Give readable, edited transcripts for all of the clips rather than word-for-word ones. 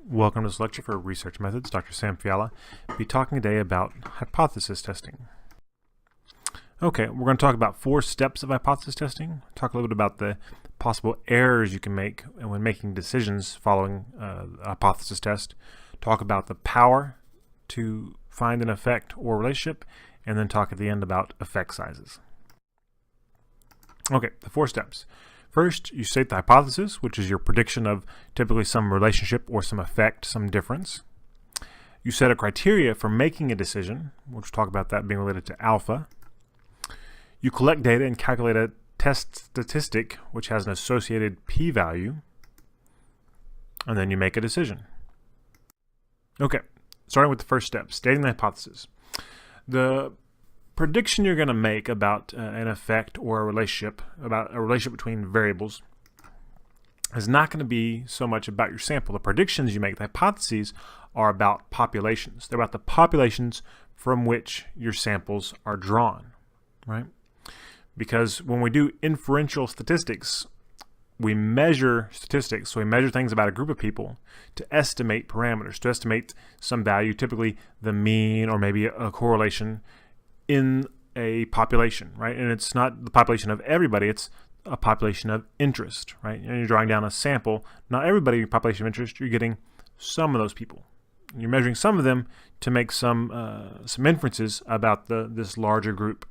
Welcome to this lecture for Research Methods. Dr. Sam Fiala will be talking today about hypothesis testing. Okay, we're going to talk about 4 steps of hypothesis testing, talk a little bit about the possible errors you can make when making decisions following a hypothesis test, talk about the power to find an effect or relationship, and then talk at the end about effect sizes. Okay, the 4 steps. First, you state the hypothesis, which is your prediction of typically some relationship or some effect, some difference. You set a criteria for making a decision, which we'll talk about that being related to alpha. You collect data and calculate a test statistic, which has an associated p-value, and then you make a decision. Okay, starting with the first step, stating the hypothesis. The prediction you're going to make about an effect or a relationship, about a relationship between variables, is not going to be so much about your sample. The predictions you make, the hypotheses, are about populations. They're about the populations from which your samples are drawn, right? Because when we do inferential statistics, we measure statistics, so we measure things about a group of people to estimate parameters, to estimate some value, typically the mean or maybe a correlation in a population, right? And it's not the population of everybody, it's a population of interest, right? And you're drawing down a sample, not everybody in your population of interest, you're getting some of those people. You're measuring some of them to make some inferences about this larger group.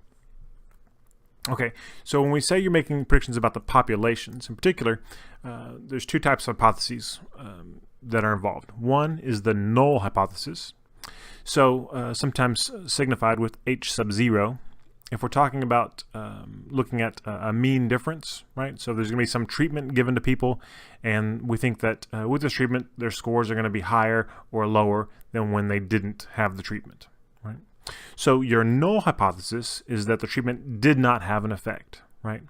Okay, so when we say you're making predictions about the populations, in particular, there's 2 types of hypotheses that are involved. One is the null hypothesis. So sometimes signified with H sub 0. If we're talking about looking at a mean difference, right? So there's going to be some treatment given to people, and we think that with this treatment, their scores are going to be higher or lower than when they didn't have the treatment, right? So your null hypothesis is that the treatment did not have an effect, right?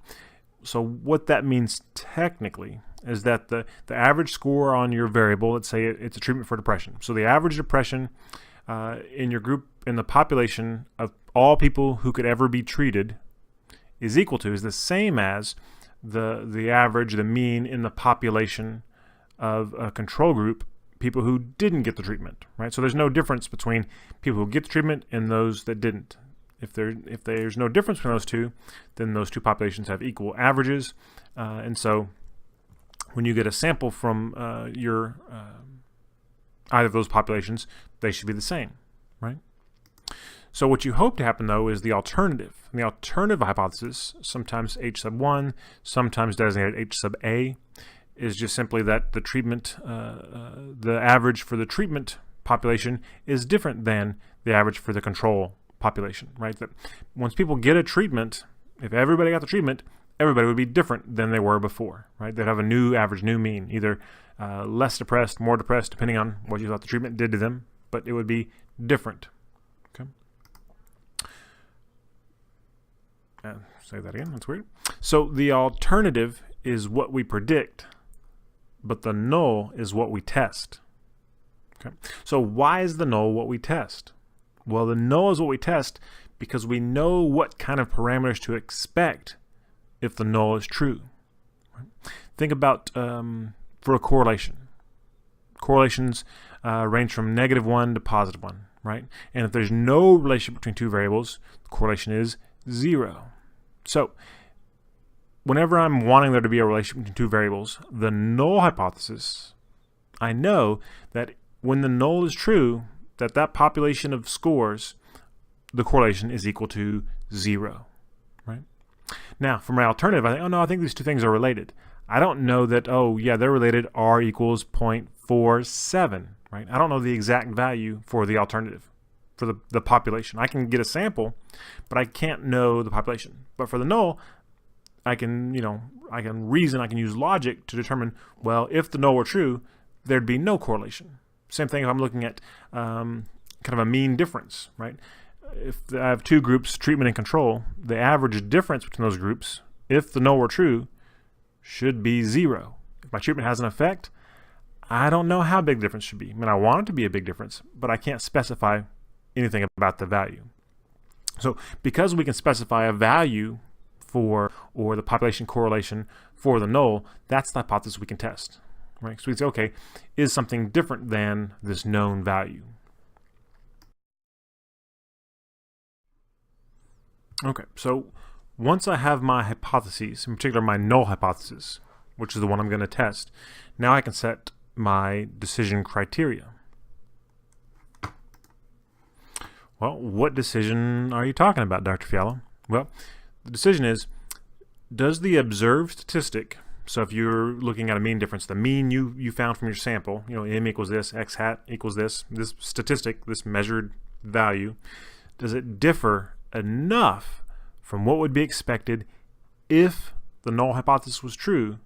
So what that means technically is that the average score on your variable, let's say it's a treatment for depression. So the average depression in your group, in the population of all people who could ever be treated, is the same as the average, the mean in the population of a control group, people who didn't get the treatment, right? So there's no difference between people who get the treatment and those that didn't. If there's no difference between those two, then those 2 populations have equal averages, and so when you get a sample from either of those populations, they should be the same, right? So what you hope to happen, though, is the alternative. And the alternative hypothesis, sometimes H sub 1, sometimes designated H sub A, is just simply that the treatment, the average for the treatment population is different than the average for the control population, right? That once people get a treatment, if everybody got the treatment, everybody would be different than they were before, right? They'd have a new average, new mean, either less depressed, more depressed, depending on what you thought the treatment did to them, but it would be different. Okay. Say that again, that's weird. So the alternative is what we predict, but the null is what we test. Okay. So why is the null what we test? Well, the null is what we test because we know what kind of parameters to expect if the null is true. Right? Think about for a correlation. Correlations range from -1 to +1, right? And if there's no relationship between 2 variables, the correlation is 0. So whenever I'm wanting there to be a relationship between 2 variables, the null hypothesis, I know that when the null is true, that population of scores, the correlation is equal to 0, right? Now, for my alternative, I think, oh no, I think these 2 things are related. I don't know that, oh yeah, they're related, R equals 0.47, right? I don't know the exact value for the alternative, for the population. I can get a sample, but I can't know the population. But for the null, I can reason, I can use logic to determine, well, if the null were true, there'd be no correlation. Same thing if I'm looking at kind of a mean difference, right? If I have 2 groups, treatment and control, the average difference between those groups, if the null were true, should be 0. If my treatment has an effect, I don't know how big the difference should be. I mean, I want it to be a big difference, but I can't specify anything about the value. So because we can specify a value for, or the population correlation for the null, that's the hypothesis we can test. right? So we'd say, okay, is something different than this known value? Okay, so once I have my hypotheses, in particular my null hypothesis, which is the one I'm going to test, now I can set my decision criteria. Well, what decision are you talking about, Dr. Fiala? Well, the decision is, does the observed statistic, so if you're looking at a mean difference, the mean you found from your sample, m equals this, x hat equals this statistic, this measured value, does it differ enough from what would be expected if the null hypothesis was true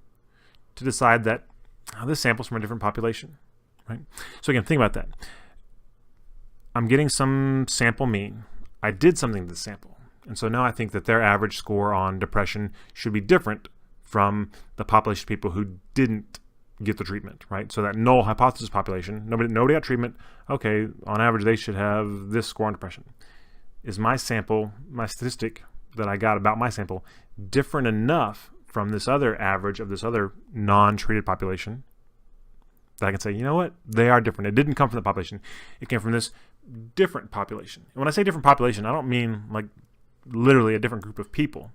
to decide that this sample's from a different population, right? So again, think about that. I'm getting some sample mean. I did something to the sample. And so now I think that their average score on depression should be different from the population of people who didn't get the treatment, right? So that null hypothesis population, nobody got treatment. Okay, on average, they should have this score on depression. Is my sample, my statistic that I got about my sample, different enough from this other average of this other non-treated population that I can say, you know what, they are different. It didn't come from the population. It came from this different population. And when I say different population, I don't mean like literally a different group of people,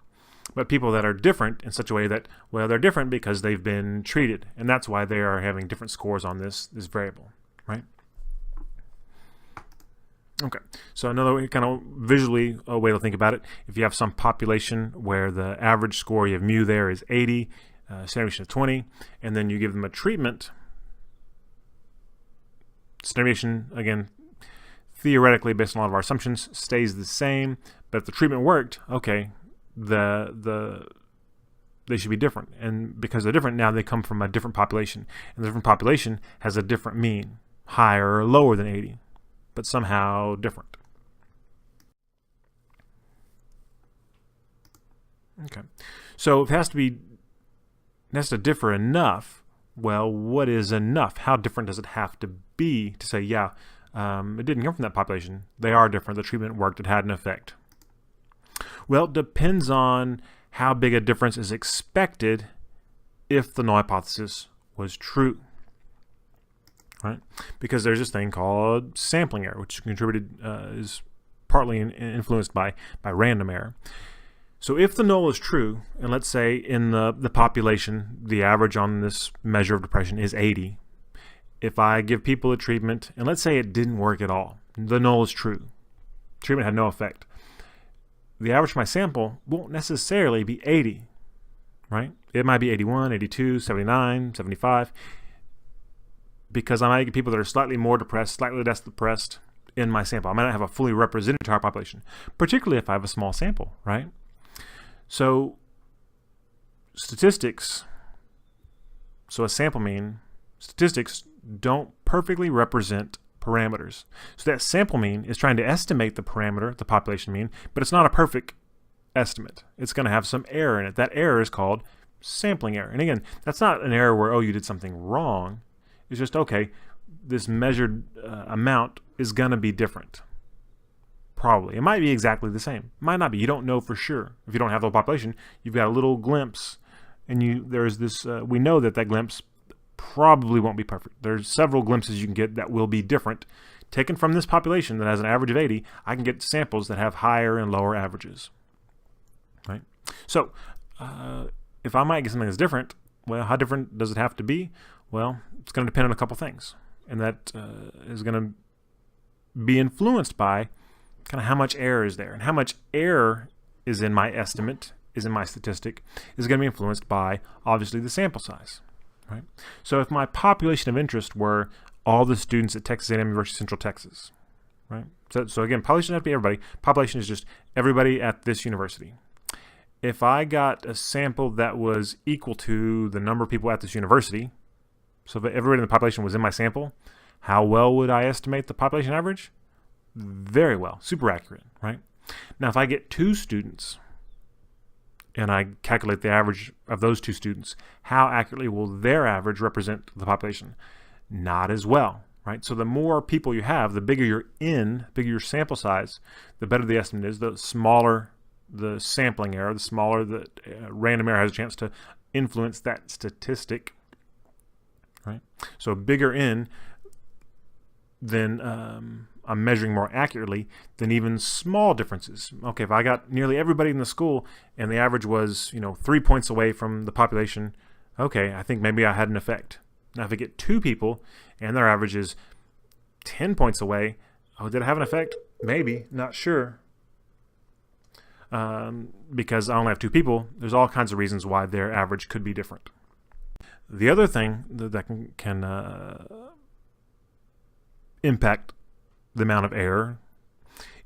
but people that are different in such a way that, well, they're different because they've been treated, and that's why they are having different scores on this variable, right? Okay, so another way, kind of visually, a way to think about it, if you have some population where the average score, you have mu there is 80, standard deviation of 20, and then you give them a treatment, standard deviation, again, theoretically, based on a lot of our assumptions, stays the same, but if the treatment worked, okay, they should be different, and because they're different, now they come from a different population, and the different population has a different mean, higher or lower than 80. But somehow different. Okay, so it has to differ enough. Well, what is enough? How different does it have to be to say, yeah, it didn't come from that population. They are different. The treatment worked. It had an effect. Well, it depends on how big a difference is expected if the null hypothesis was true. Right? Because there's this thing called sampling error, which is partly influenced by random error. So if the null is true, and let's say in the population, the average on this measure of depression is 80, if I give people a treatment, and let's say it didn't work at all, the null is true, treatment had no effect, the average of my sample won't necessarily be 80, right? It might be 81, 82, 79, 75, because I might get people that are slightly more depressed, slightly less depressed in my sample. I might not have a fully represented entire population, particularly if I have a small sample, right? So statistics, so a sample mean, statistics don't perfectly represent parameters. So that sample mean is trying to estimate the parameter, the population mean, but it's not a perfect estimate. It's going to have some error in it. That error is called sampling error. And again, that's not an error where, oh, you did something wrong. It's just, okay, this measured amount is going to be different. Probably. It might be exactly the same. It might not be. You don't know for sure. If you don't have the whole population, you've got a little glimpse, and there's this, we know that glimpse probably won't be perfect. There's several glimpses you can get that will be different. Taken from this population that has an average of 80, I can get samples that have higher and lower averages. Right? So, if I might get something that's different, well, how different does it have to be? Well, it's going to depend on a couple things, and that is going to be influenced by kind of how much error is there, and how much error is in my estimate, is in my statistic, is going to be influenced by, obviously, the sample size, right? So if my population of interest were all the students at Texas A&M University Central Texas, right? So again, population doesn't have to be everybody. Population is just everybody at this university. If I got a sample that was equal to the number of people at this university, so if everybody in the population was in my sample, how well would I estimate the population average? Very well, super accurate, right? Now, if I get 2 students and I calculate the average of those 2 students, how accurately will their average represent the population? Not as well, right? So the more people you have, the bigger your sample size, the better the estimate is, the smaller the sampling error, the smaller the random error has a chance to influence that statistic. right? So bigger N, then I'm measuring more accurately than even small differences. Okay, if I got nearly everybody in the school and the average was, 3 points away from the population, okay, I think maybe I had an effect. Now, if I get 2 people and their average is 10 points away, oh, did I have an effect? Maybe, not sure. Because I only have 2 people, there's all kinds of reasons why their average could be different. The other thing that can impact the amount of error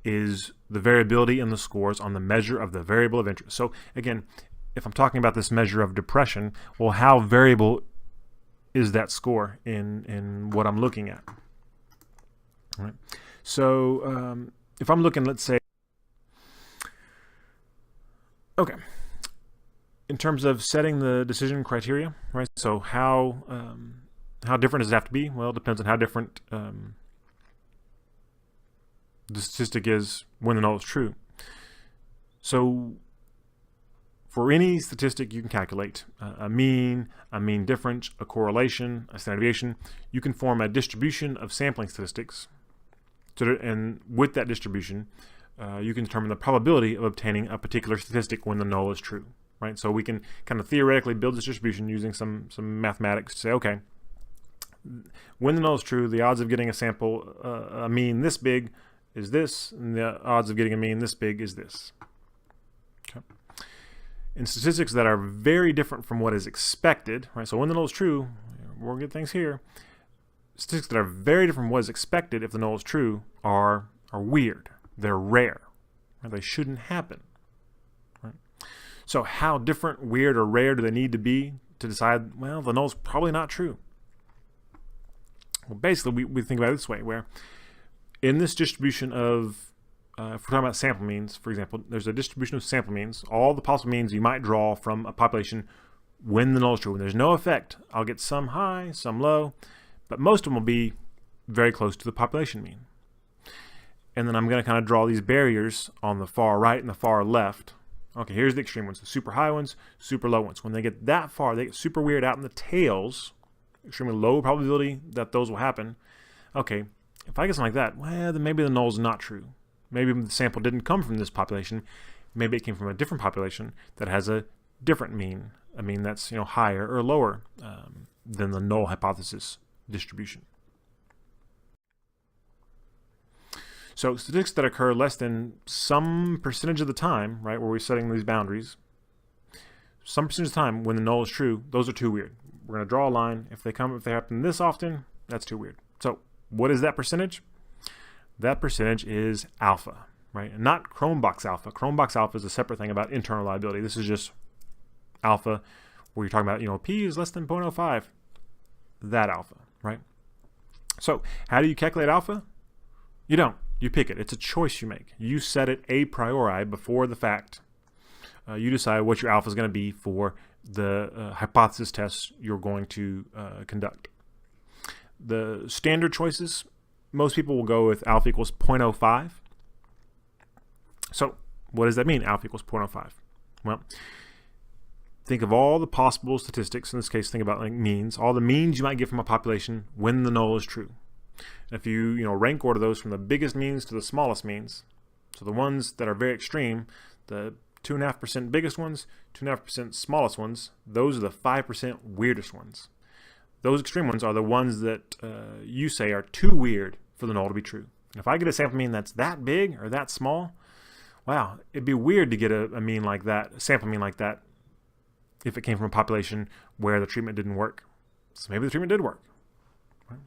is the variability in the scores on the measure of the variable of interest. So again, if I'm talking about this measure of depression, well, how variable is that score in what I'm looking at? All right. So if I'm looking, let's say, okay, in terms of setting the decision criteria, right? So how different does it have to be? Well, it depends on how different the statistic is when the null is true. So for any statistic you can calculate, a mean difference, a correlation, a standard deviation, you can form a distribution of sampling statistics. And with that distribution, you can determine the probability of obtaining a particular statistic when the null is true, right? So we can kind of theoretically build this distribution using some mathematics to say, okay, when the null is true, the odds of getting a sample, a mean this big is this, and the odds of getting a mean this big is this. Okay. In statistics that are very different from what is expected, right? So when the null is true, we'll get things here. Statistics that are very different from what is expected if the null is true are weird. They're rare. Right? They shouldn't happen. Right? So how different, weird, or rare do they need to be to decide, well, the null is probably not true? Well, basically, we think about it this way, where in this distribution of, if we're talking about sample means, for example, there's a distribution of sample means, all the possible means you might draw from a population when the null is true. When there's no effect, I'll get some high, some low, but most of them will be very close to the population mean. And then I'm going to kind of draw these barriers on the far right and the far left. Okay, here's the extreme ones, the super high ones, super low ones. When they get that far, they get super weird out in the tails, extremely low probability that those will happen. Okay, if I get something like that, well, then maybe the null is not true. Maybe the sample didn't come from this population. Maybe it came from a different population that has a different mean, a mean that's higher or lower than the null hypothesis distribution. So statistics that occur less than some percentage of the time, right, where we're setting these boundaries, some percentage of the time when the null is true, those are too weird. We're going to draw a line. If they happen this often, that's too weird. So what is that percentage? That percentage is alpha, right? And not Cronbach's alpha. Cronbach's alpha is a separate thing about internal reliability. This is just alpha, where you're talking about, p is less than 0.05. That alpha, right? So how do you calculate alpha? You don't. You pick it. It's a choice you make. You set it a priori before the fact. You decide what your alpha is going to be for the hypothesis tests you're going to conduct. The standard choices, most people will go with alpha equals 0.05. So what does that mean, alpha equals 0.05? Well, think of all the possible statistics. In this case, think about like means, all the means you might get from a population when the null is true. If you rank order those from the biggest means to the smallest means, so the ones that are very extreme, the 2.5% biggest ones, 2.5% smallest ones, those are the 5% weirdest ones. Those extreme ones are the ones that you say are too weird for the null to be true. If I get a sample mean that's that big or that small, wow, it'd be weird to get a mean like that, a sample mean like that, if it came from a population where the treatment didn't work. So maybe the treatment did work. Right?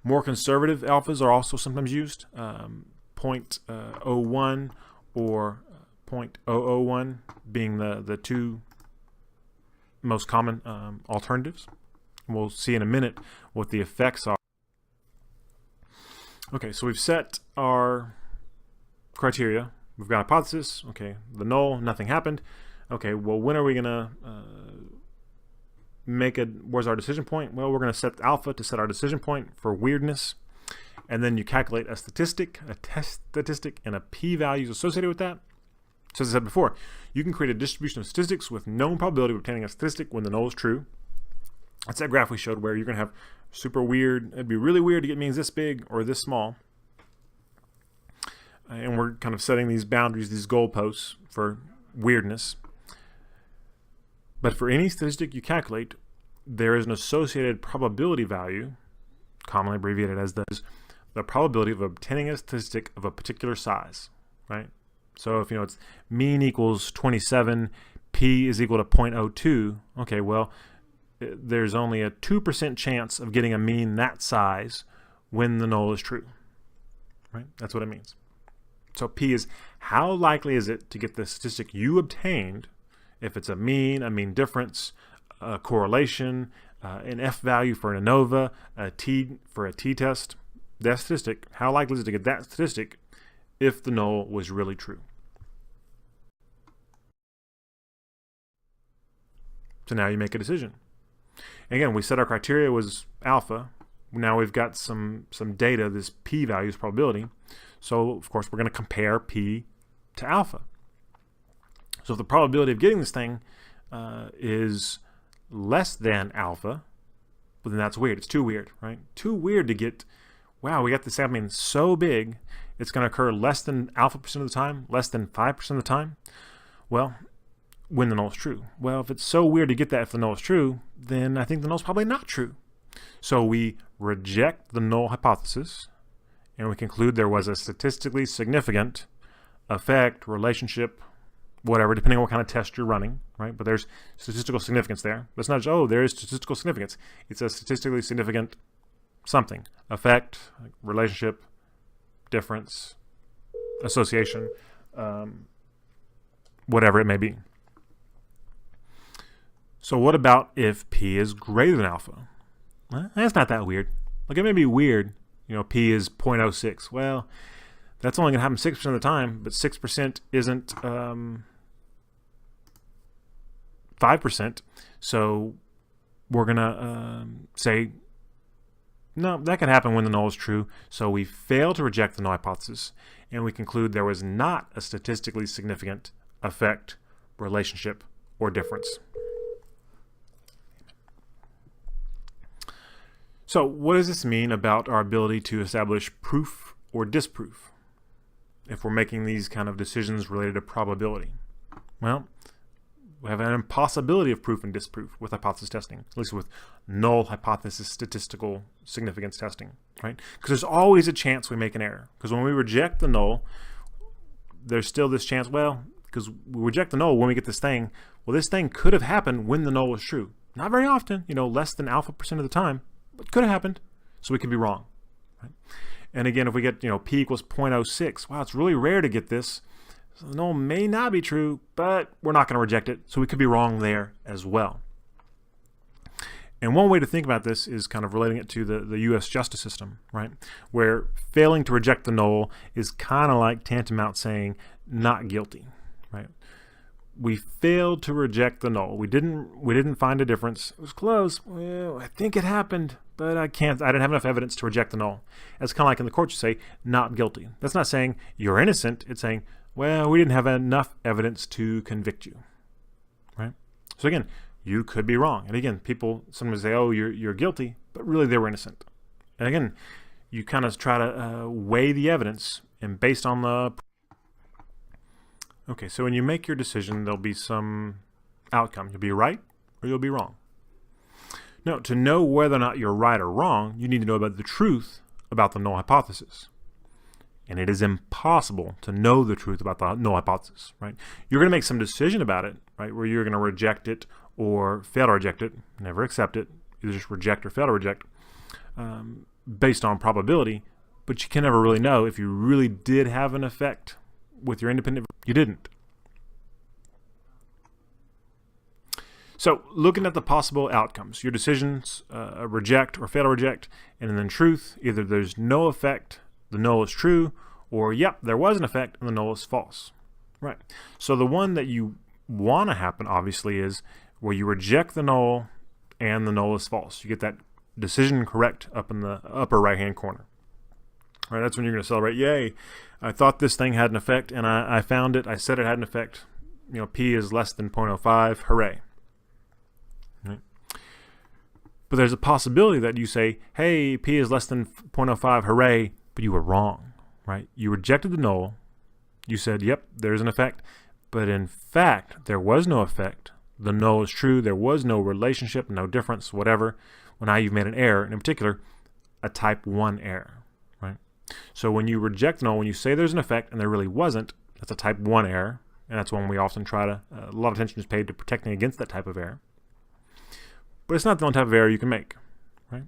More conservative alphas are also sometimes used, 0.01 or 0.001 being the two most common alternatives. We'll see in a minute what the effects are. Okay, so we've set our criteria. We've got a hypothesis. Okay, the null, nothing happened. Okay, well, when are we going to where's our decision point? Well, we're going to set alpha to set our decision point for weirdness. And then you calculate a statistic, a test statistic, and a p-values associated with that. So as I said before, you can create a distribution of statistics with known probability of obtaining a statistic when the null is true. That's that graph we showed where you're going to have super weird. It'd be really weird to get means this big or this small. And we're kind of setting these boundaries, these goalposts for weirdness. But for any statistic you calculate, there is an associated probability value, commonly abbreviated as the probability of obtaining a statistic of a particular size, right? So if it's mean equals 27, p is equal to 0.02, okay, well, there's only a 2% chance of getting a mean that size when the null is true, right? That's what it means. So p is how likely is it to get the statistic you obtained, if it's a mean difference, a correlation, an F value for an ANOVA, a T for a t-test, that statistic, how likely is it to get that statistic if the null was really true? So now you make a decision. Again, we said our criteria was alpha. Now we've got some data, this p-value is probability. So of course we're going to compare p to alpha. So if the probability of getting this thing is less than alpha, well, then that's weird. It's too weird, right? Too weird to get, wow, we got this sampling so big, it's going to occur less than alpha percent of the time, less than 5% of the time. Well, when the null is true. Well, if it's so weird to get that if the null is true, then I think the null is probably not true. So we reject the null hypothesis, and we conclude there was a statistically significant effect, relationship, whatever, depending on what kind of test you're running, right? But there's statistical significance there. But it's not just, oh, there is statistical significance. It's a statistically significant something, effect, relationship, difference, association, whatever it may be. So what about if p is greater than alpha? Well, that's not that weird. Like, it may be weird, p is 0.06. Well, that's only going to happen 6% of the time, but 6% isn't 5%. So we're going to say, no, that can happen when the null is true. So we fail to reject the null hypothesis, and we conclude there was not a statistically significant effect, relationship, or difference. So what does this mean about our ability to establish proof or disproof if we're making these kind of decisions related to probability? Well, we have an impossibility of proof and disproof with hypothesis testing, at least with null hypothesis statistical significance testing, right? Because there's always a chance we make an error. Because when we reject the null, there's still this chance, well, because we reject the null when we get this thing, well, this thing could have happened when the null was true. Not very often, less than alpha percent of the time. But could have happened, so we could be wrong. Right? And again, if we get p equals 0.06, wow, it's really rare to get this. So the null may not be true, but we're not going to reject it, so we could be wrong there as well. And one way to think about this is kind of relating it to the U.S. justice system, right? Where failing to reject the null is kind of like tantamount saying not guilty, right? We failed to reject the null. We didn't find a difference. It was close. Well, I think it happened, but I didn't have enough evidence to reject the null. It's kind of like in the court you say, not guilty. That's not saying you're innocent. It's saying, well, we didn't have enough evidence to convict you, right? So again, you could be wrong. And again, people sometimes say, oh, you're guilty, but really they were innocent. And again, you kind of try to weigh the evidence, and based on the... Okay, so when you make your decision, there'll be some outcome. You'll be right or you'll be wrong. Now, to know whether or not you're right or wrong, you need to know about the truth about the null hypothesis. And it is impossible to know the truth about the null hypothesis, right? You're going to make some decision about it, right, where you're going to reject it or fail to reject it, never accept it, either just reject or fail to reject, based on probability, but you can never really know if you really did have an effect with your independent. You didn't. So looking at the possible outcomes, your decisions, reject or fail to reject, and then in truth, either there's no effect, the null is true, or yep, there was an effect and the null is false. Right. So the one that you want to happen, obviously, is where you reject the null and the null is false. You get that decision correct up in the upper right-hand corner. Right, that's when you're going to celebrate. Yay, I thought this thing had an effect, and I found it. I said it had an effect. P is less than 0.05. Hooray. Right. But there's a possibility that you say, hey, P is less than 0.05, hooray, but you were wrong, right? You rejected the null. You said, yep, there's an effect. But in fact, there was no effect. The null is true. There was no relationship, no difference, whatever. Well, now you've made an error, and in particular, a type 1 error, right? So when you reject null, when you say there's an effect and there really wasn't, that's a type 1 error. And that's one we often try to, a lot of attention is paid to protecting against that type of error. But it's not the only type of error you can make, right?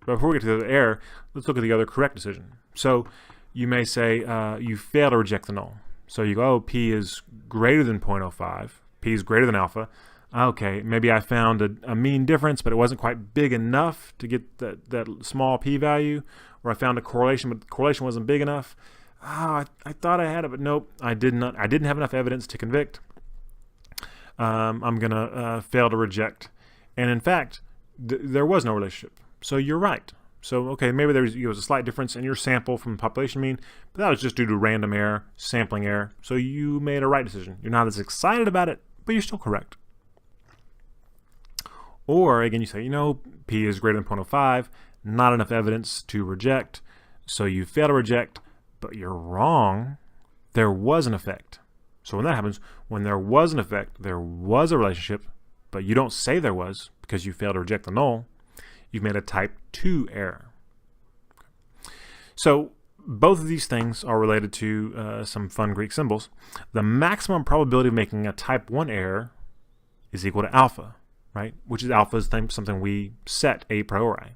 But before we get to the error, let's look at the other correct decision. So you may say you fail to reject the null. So you go, oh, P is greater than 0.05. P is greater than alpha. Okay, maybe I found a mean difference, but it wasn't quite big enough to get that small p-value. Or I found a correlation, but the correlation wasn't big enough. I thought I had it, but nope, I didn't have enough evidence to convict. I'm going to fail to reject. And in fact, there was no relationship. So you're right. So, okay, maybe there was a slight difference in your sample from the population mean, but that was just due to random error, sampling error. So you made a right decision. You're not as excited about it, but you're still correct. Or, again, you say, P is greater than 0.05, not enough evidence to reject. So you fail to reject, but you're wrong. There was an effect. So when that happens, when there was an effect, there was a relationship, but you don't say there was because you failed to reject the null, you've made a type 2 error. So both of these things are related to some fun Greek symbols. The maximum probability of making a type 1 error is equal to alpha, right? Which is alpha is something we set a priori.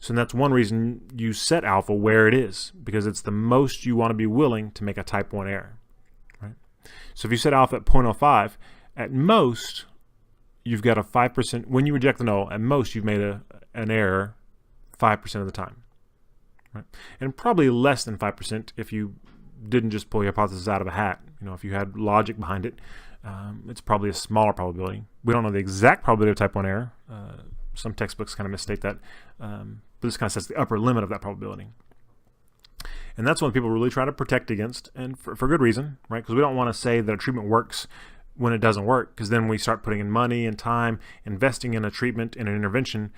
So that's one reason you set alpha where it is, because it's the most you want to be willing to make a type 1 error, right? So if you set alpha at 0.05, at most, you've got a 5%, when you reject the null, at most you've made an error 5% of the time, right? And probably less than 5% if you didn't just pull your hypothesis out of a hat. If you had logic behind it, it's probably a smaller probability. We don't know the exact probability of type 1 error. Some textbooks kind of misstate that, but this kind of sets the upper limit of that probability. And that's one people really try to protect against, and for good reason, right? Because we don't want to say that a treatment works when it doesn't work, because then we start putting in money and time, investing in a treatment, in an intervention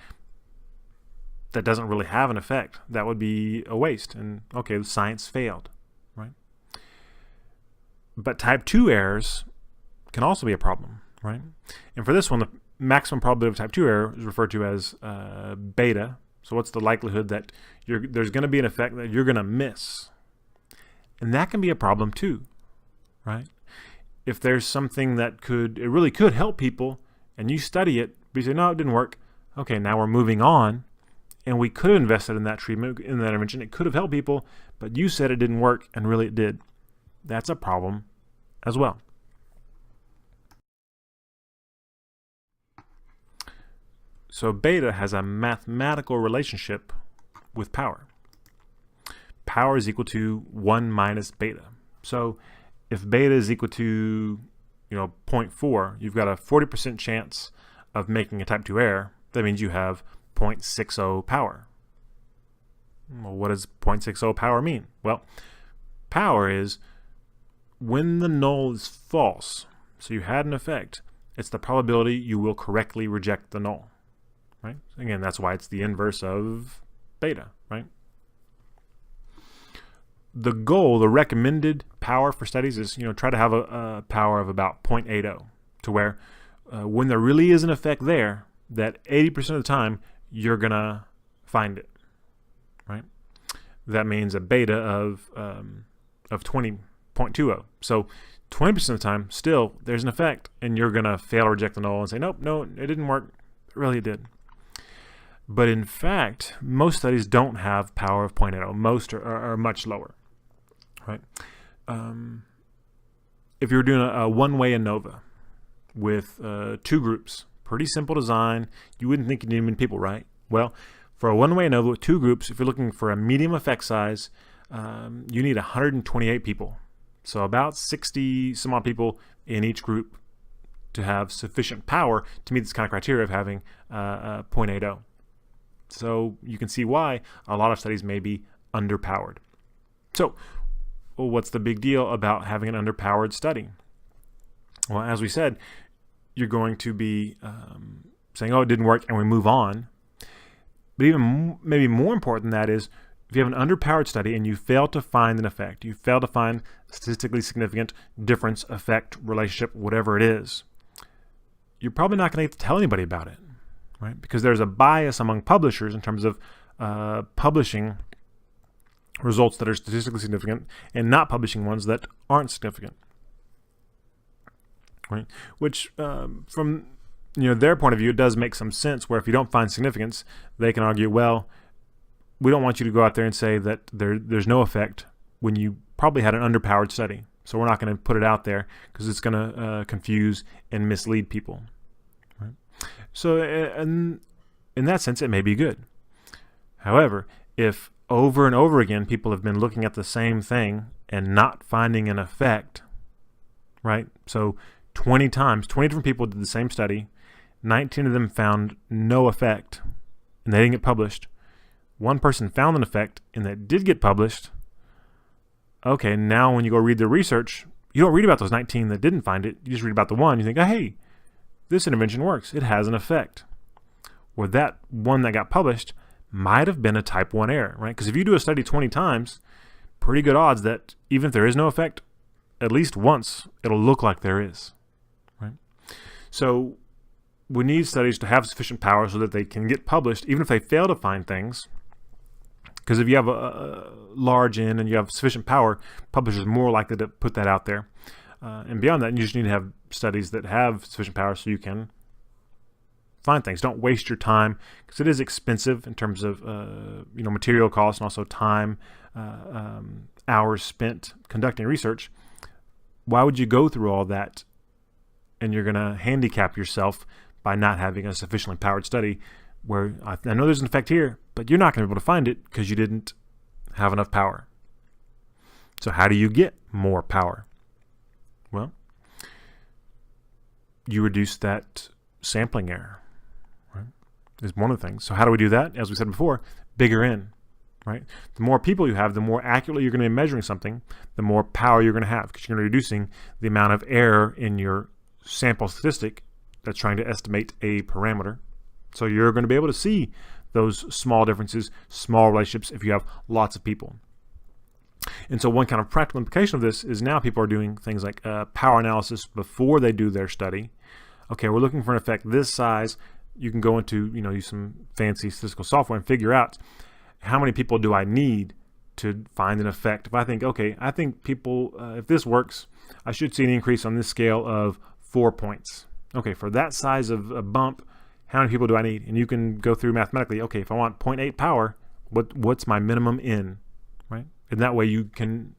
that doesn't really have an effect. That would be a waste, and okay, the science failed, right? But type 2 errors can also be a problem, right? And for this one, the maximum probability of type 2 error is referred to as beta. So what's the likelihood that there's going to be an effect that you're going to miss? And that can be a problem too, right? If there's something that it really could help people, and you study it, but you say, no, it didn't work. Okay, now we're moving on, and we could have invested in that treatment, in that intervention. It could have helped people, but you said it didn't work, and really it did. That's a problem as well. So beta has a mathematical relationship with power. Power is equal to 1 minus beta. So if beta is equal to 0.4, you've got a 40% chance of making a type 2 error. That means you have 0.60 power. Well, what does 0.60 power mean? Well, power is when the null is false, so you had an effect, it's the probability you will correctly reject the null. Right? Again, that's why it's the inverse of beta, right? The goal, the recommended power for studies is, try to have a power of about 0.80, to where when there really is an effect there, that 80% of the time you're gonna find it, right? That means a beta of 20.20. So 20% of the time, still there's an effect, and you're gonna fail to reject the null and say, nope, no, it didn't work. Really, it did. But in fact, most studies don't have power of 0.80. Most are much lower, right? If you're doing a one-way ANOVA with 2 groups, pretty simple design, you wouldn't think you need many people, right? Well, for a one-way ANOVA with 2 groups, if you're looking for a medium effect size, you need 128 people. So about 60 some odd people in each group to have sufficient power to meet this kind of criteria of having 0.80. So you can see why a lot of studies may be underpowered. So what's the big deal about having an underpowered study? Well, as we said, you're going to be saying, oh, it didn't work, and we move on. But even maybe more important than that is if you have an underpowered study and you fail to find an effect, you fail to find statistically significant difference, effect, relationship, whatever it is, you're probably not going to get to tell anybody about it, right? Because there's a bias among publishers in terms of publishing results that are statistically significant and not publishing ones that aren't significant, right? Which from their point of view, it does make some sense where if you don't find significance, they can argue, well, we don't want you to go out there and say that there's no effect when you probably had an underpowered study. So we're not going to put it out there because it's going to confuse and mislead people, right? So in that sense, it may be good. However, if over and over again people have been looking at the same thing and not finding an effect, right? So 20 times, 20 different people did the same study, 19 of them found no effect, and they didn't get published. One person found an effect, and that did get published. Okay, now when you go read the research, you don't read about those 19 that didn't find it. You just read about the one. You think, oh, hey, this intervention works. It has an effect. Or that one that got published might have been a type 1 error, right? Because if you do a study 20 times, pretty good odds that even if there is no effect, at least once, it'll look like there is, right? So we need studies to have sufficient power so that they can get published, even if they fail to find things. Because if you have a large N and you have sufficient power, publishers are more likely to put that out there. And beyond that, you just need to have studies that have sufficient power so you can find things. Don't waste your time, because it is expensive in terms of material costs and also time, hours spent conducting research. Why would you go through all that and you're going to handicap yourself by not having a sufficiently powered study where I know there's an effect here, but you're not going to be able to find it because you didn't have enough power. So how do you get more power? Well, you reduce that sampling error, right? Is one of the things. So how do we do that? As we said before, bigger N, right? The more people you have, the more accurately you're going to be measuring something, the more power you're going to have, because you're going to be reducing the amount of error in your sample statistic that's trying to estimate a parameter. So you're going to be able to see those small differences, small relationships if you have lots of people. And so one kind of practical implication of this is now people are doing things like power analysis before they do their study. Okay, we're looking for an effect this size. You can go into, use some fancy statistical software and figure out how many people do I need to find an effect. If I think, okay, I think people, if this works, I should see an increase on this scale of 4 points. Okay, for that size of a bump, how many people do I need? And you can go through mathematically, okay, if I want 0.8 power, what's my minimum N, right? And that way you can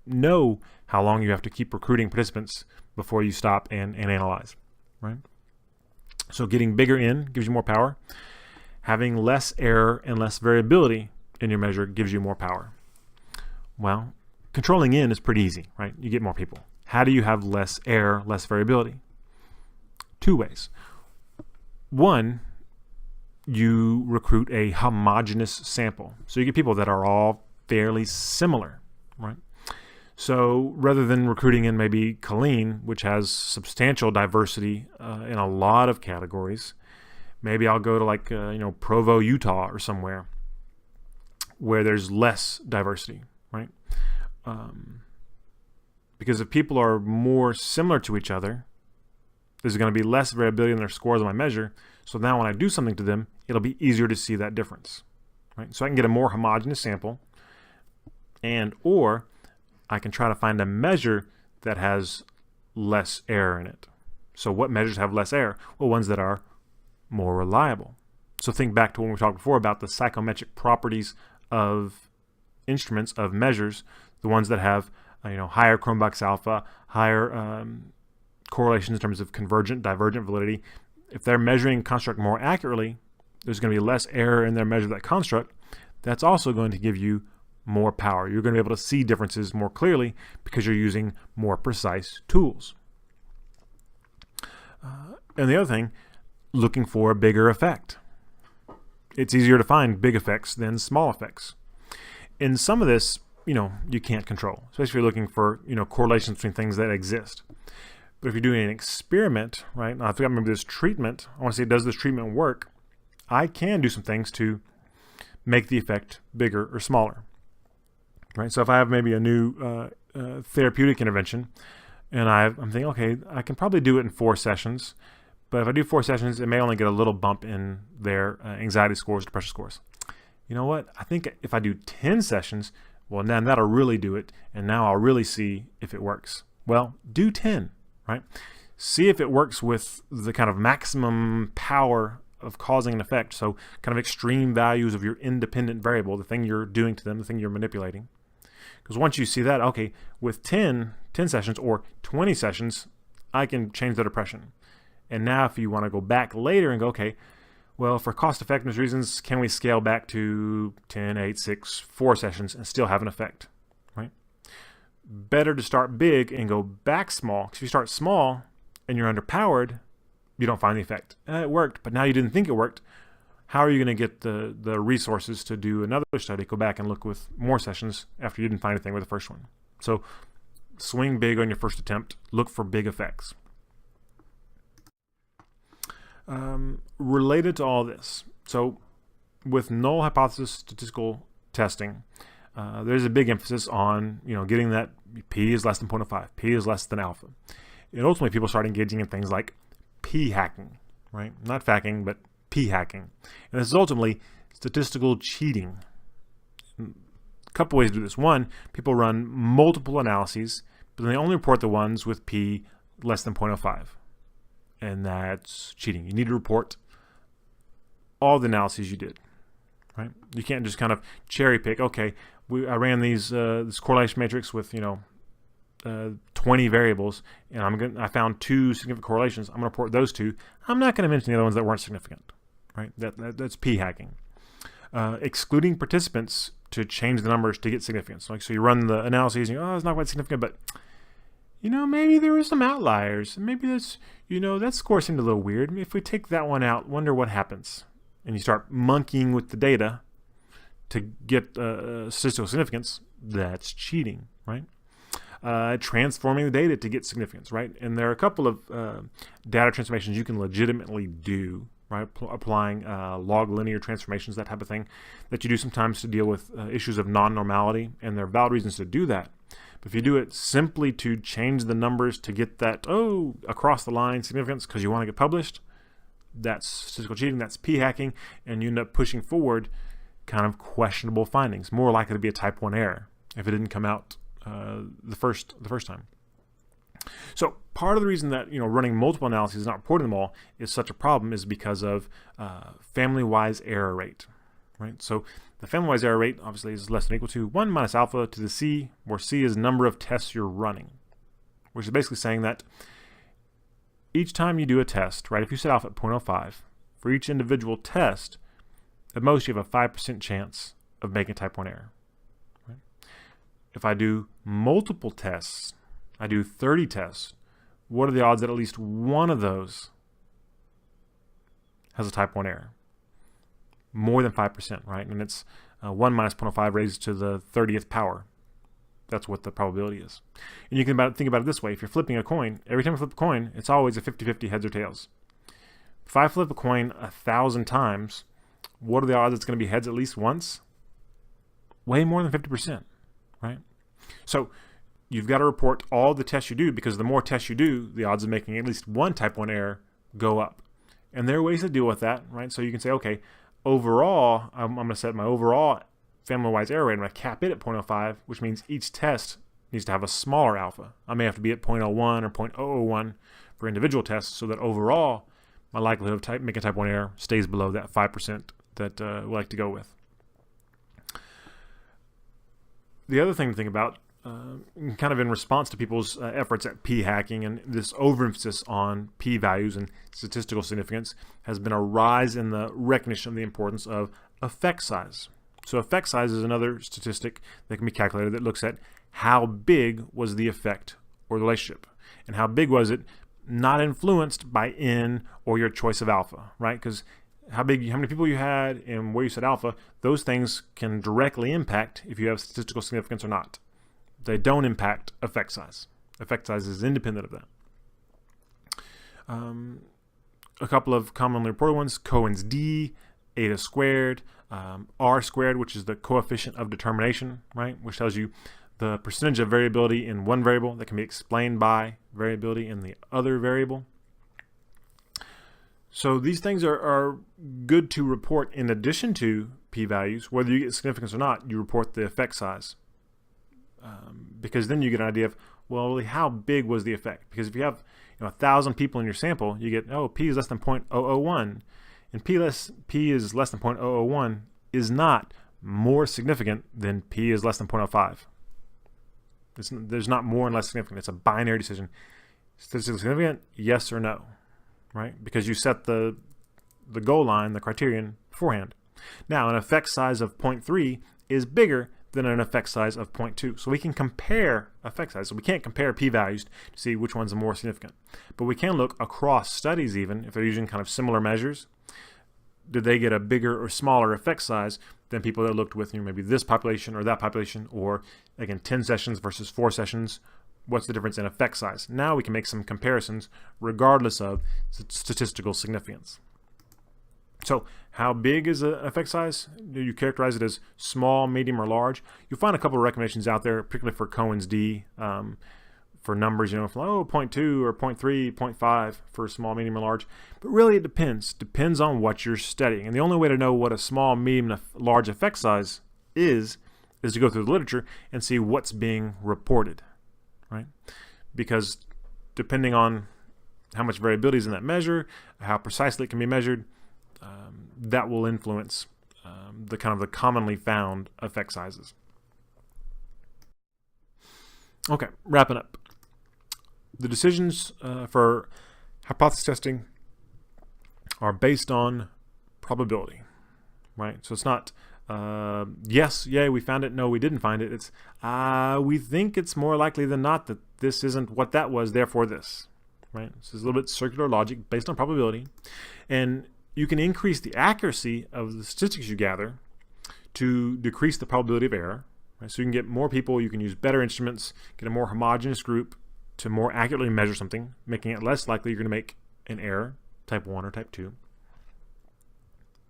know how long you have to keep recruiting participants before you stop and analyze, right? So getting bigger N gives you more power. Having less error and less variability in your measure gives you more power. Well, controlling N is pretty easy, right? You get more people. How do you have less error, less variability? Two ways. One, you recruit a homogeneous sample. So you get people that are all fairly similar, right? So rather than recruiting in maybe Killeen, which has substantial diversity in a lot of categories, maybe I'll go to like, Provo, Utah or somewhere where there's less diversity, right? Because if people are more similar to each other, there's going to be less variability in their scores on my measure. So now when I do something to them, it'll be easier to see that difference, right? So I can get a more homogeneous sample, or I can try to find a measure that has less error in it. So what measures have less error? Well, ones that are more reliable. So think back to when we talked before about the psychometric properties of instruments, of measures, the ones that have higher Cronbach's alpha, higher correlations in terms of convergent, divergent validity. If they're measuring construct more accurately, there's going to be less error in their measure of that construct. That's also going to give you more power. You're going to be able to see differences more clearly because you're using more precise tools. And the other thing, looking for a bigger effect. It's easier to find big effects than small effects. In some of this, you can't control, especially if you're looking for, correlations between things that exist. But if you're doing an experiment, right, now I think I remember this treatment, I want to say, does this treatment work? I can do some things to make the effect bigger or smaller. Right? So if I have maybe a new therapeutic intervention, and I'm thinking, okay, I can probably do it in 4 sessions, but if I do 4 sessions, it may only get a little bump in their anxiety scores, depression scores. You know what? I think if I do 10 sessions, well, then that'll really do it, and now I'll really see if it works. Well, do 10, right? See if it works with the kind of maximum power of causing an effect, so kind of extreme values of your independent variable, the thing you're doing to them, the thing you're manipulating. Because once you see that, okay, with 10 sessions or 20 sessions, I can change the depression. And now if you want to go back later and go, okay, well, for cost effectiveness reasons, can we scale back to 10, 8, 6, 4 sessions and still have an effect, right? Better to start big and go back small, because if you start small and you're underpowered, you don't find the effect. It worked, but now you didn't think it worked. How are you going to get the resources to do another study, go back and look with more sessions after you didn't find anything with the first one? So swing big on your first attempt. Look for big effects. Related to all this, so with null hypothesis statistical testing, there's a big emphasis on getting that p is less than 0.05, p is less than alpha. And ultimately people start engaging in things like p hacking, right? Not facking, but p hacking. And this is ultimately statistical cheating. A couple ways to do this. One, people run multiple analyses, but they only report the ones with p less than 0.05. And that's cheating. You need to report all the analyses you did, right? You can't just kind of cherry pick. Okay, I ran this correlation matrix with 20 variables, and I found 2 significant correlations. I'm going to report those 2. I'm not going to mention the other ones that weren't significant, right? That's p hacking. Excluding participants to change the numbers to get significance. So you run the analyses, and it's not quite significant, but maybe there were some outliers. Maybe that's, that score seemed a little weird. If we take that one out, wonder what happens. And you start monkeying with the data to get statistical significance. That's cheating, right? Transforming the data to get significance, right? And there are a couple of data transformations you can legitimately do, right? Applying log linear transformations, that type of thing, that you do sometimes to deal with issues of non-normality, and there are valid reasons to do that. But if you do it simply to change the numbers to get that, across the line significance because you want to get published, that's statistical cheating, that's p hacking, and you end up pushing forward kind of questionable findings, more likely to be a type 1 error if it didn't come out the first time. So part of the reason that running multiple analyses and not reporting them all is such a problem is because of family-wise error rate, right? So the family-wise error rate obviously is less than or equal to 1 minus alpha to the c, where c is the number of tests you're running, which is basically saying that each time you do a test, right, if you set alpha at 0.05, for each individual test, at most you have a 5% chance of making a type 1 error. Right? If I do multiple tests, I do 30 tests, what are the odds that at least one of those has a type 1 error? More than 5%, right? And it's 1 minus 0.05 raised to the 30th power. That's what the probability is. And you can think about it this way. If you're flipping a coin, every time you flip a coin, it's always a 50-50 heads or tails. If I flip a coin 1,000 times, what are the odds it's going to be heads at least once? Way more than 50%, right? So you've got to report all the tests you do, because the more tests you do, the odds of making at least one type 1 error go up. And there are ways to deal with that, right? So you can say, okay, overall, I'm going to set my overall family-wise error rate. I'm going to cap it at 0.05, which means each test needs to have a smaller alpha. I may have to be at 0.01 or 0.001 for individual tests, so that overall my likelihood of making a type 1 error stays below that 5% that we like to go with. The other thing to think about, kind of in response to people's efforts at p hacking and this overemphasis on p values and statistical significance, has been a rise in the recognition of the importance of effect size. So effect size is another statistic that can be calculated that looks at how big was the effect or the relationship, and how big was it not influenced by n or your choice of alpha, right? Because how many people you had and where you set alpha, those things can directly impact if you have statistical significance or not. They don't impact effect size. Effect size is independent of that. A couple of commonly reported ones: Cohen's d, eta squared, r squared, which is the coefficient of determination, right, which tells you the percentage of variability in one variable that can be explained by variability in the other variable. So these things are good to report in addition to p-values. Whether you get significance or not, you report the effect size, because then you get an idea of, well, really, how big was the effect? Because if you have 1,000 people in your sample, you get, oh, p is less than 0.001, and p is less than 0.001 is not more significant than p is less than 0.05. There's not more and less significant. It's a binary decision. Statistically significant, yes or no, right? Because you set the goal line, the criterion, beforehand. Now, an effect size of 0.3 is bigger than an effect size of 0.2. So we can compare effect size. So we can't compare p-values to see which one's more significant. But we can look across studies even, if they're using kind of similar measures. Did they get a bigger or smaller effect size than people that looked with maybe this population or that population, or again 10 sessions versus 4 sessions? What's the difference in effect size? Now we can make some comparisons regardless of statistical significance. So how big is an effect size? Do you characterize it as small, medium, or large? You'll find a couple of recommendations out there, particularly for Cohen's d, for numbers, from 0.2 or 0.3, 0.5 for small, medium, or large. But really it depends on what you're studying. And the only way to know what a small, medium, and large effect size is to go through the literature and see what's being reported, right? Because depending on how much variability is in that measure, how precisely it can be measured, that will influence the commonly found effect sizes. Okay, wrapping up. The decisions for hypothesis testing are based on probability, right? So it's not yes, yay, we found it, no, we didn't find it. It's we think it's more likely than not that this isn't what that was, therefore this, right? So it's a little bit circular logic based on probability. And you can increase the accuracy of the statistics you gather to decrease the probability of error. Right? So you can get more people, you can use better instruments, get a more homogeneous group to more accurately measure something, making it less likely you're going to make an error, type 1 or type 2.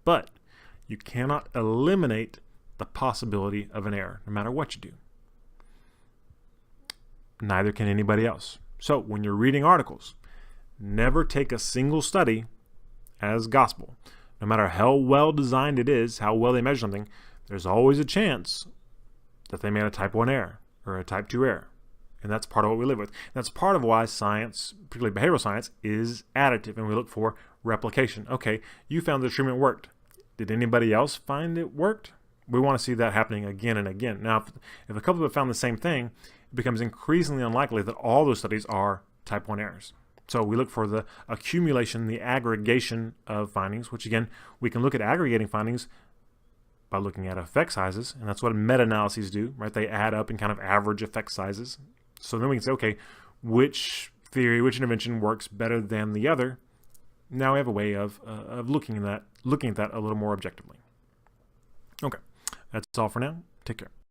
But you cannot eliminate the possibility of an error, no matter what you do. Neither can anybody else. So when you're reading articles, never take a single study as gospel. No matter how well designed it is, how well they measure something, there's always a chance that they made a type 1 error or a type 2 error. And that's part of what we live with. And that's part of why science, particularly behavioral science, is additive, and we look for replication. Okay, you found the treatment worked. Did anybody else find it worked? We want to see that happening again and again. Now, if a couple have found the same thing, it becomes increasingly unlikely that all those studies are type 1 errors. So we look for the accumulation, the aggregation of findings, which again, we can look at aggregating findings by looking at effect sizes, and that's what meta-analyses do, right? They add up and kind of average effect sizes. So then we can say, okay, which theory, which intervention works better than the other? Now we have a way of looking at that a little more objectively. Okay, that's all for now. Take care.